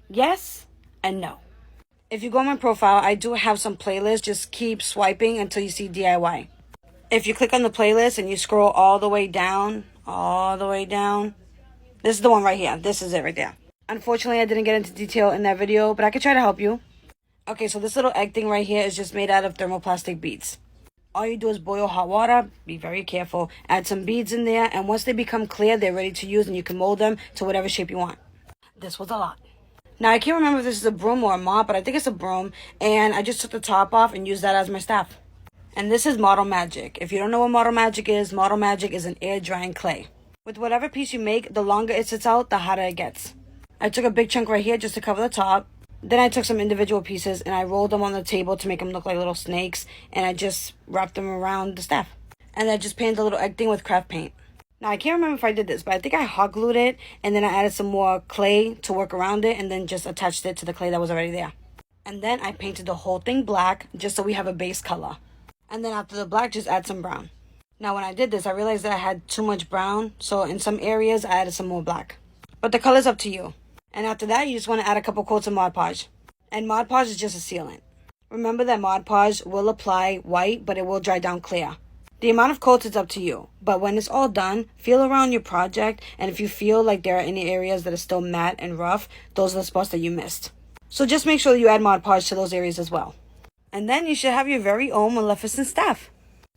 Yes and no. If you go on my profile, I do have some playlists. Just keep swiping until you see DIY. If you click on the playlist and you scroll all the way down, this is the one right here. This is it right there. Unfortunately, I didn't get into detail in that video, but I could try to help you. Okay, so this little egg thing right here is just made out of thermoplastic beads. All you do is boil hot water. Be very careful. Add some beads in there, and once they become clear, they're ready to use, and you can mold them to whatever shape you want. This was a lot. Now, I can't remember if this is a broom or a mop, but I think it's a broom, and I just took the top off and used that as my staff. And this is Model Magic. If you don't know what Model Magic is an air drying clay. With whatever piece you make, the longer it sits out, the hotter it gets. I took a big chunk right here just to cover the top. Then I took some individual pieces and I rolled them on the table to make them look like little snakes. And I just wrapped them around the staff. And I just painted a little egg thing with craft paint. Now, I can't remember if I did this, but I think I hot glued it. And then I added some more clay to work around it. And then just attached it to the clay that was already there. And then I painted the whole thing black just so we have a base color. And then after the black, just add some brown. Now, when I did this, I realized that I had too much brown. So in some areas, I added some more black. But the color's up to you. And after that, you just want to add a couple coats of Mod Podge. And Mod Podge is just a sealant. Remember that Mod Podge will apply white, but it will dry down clear. The amount of coats is up to you. But when it's all done, feel around your project. And if you feel like there are any areas that are still matte and rough, those are the spots that you missed. So just make sure you add Mod Podge to those areas as well. And then you should have your very own Maleficent staff.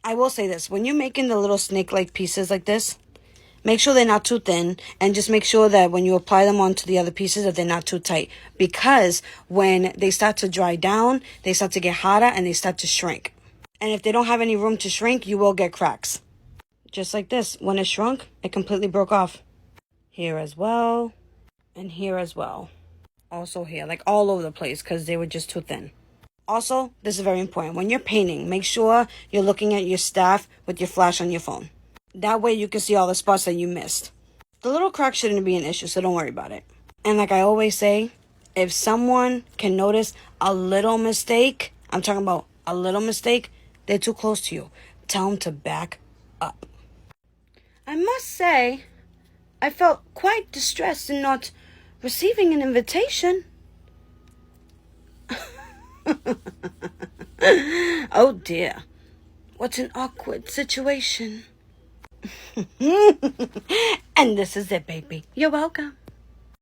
I will say this. When you're making the little snake-like pieces like this, make sure they're not too thin, and just make sure that when you apply them onto the other pieces that they're not too tight. Because when they start to dry down, they start to get hotter and they start to shrink. And if they don't have any room to shrink, you will get cracks. Just like this. When it shrunk, it completely broke off. Here as well. And here as well. Also here. Like all over the place because they were just too thin. Also, this is very important. When you're painting, make sure you're looking at your staff with your flash on your phone. That way you can see all the spots that you missed. The little crack shouldn't be an issue, so don't worry about it. And like I always say, if someone can notice a little mistake, I'm talking about a little mistake, they're too close to you. Tell them to back up. I must say, I felt quite distressed in not receiving an invitation. Oh dear. What an awkward situation. And this is it, baby. You're welcome.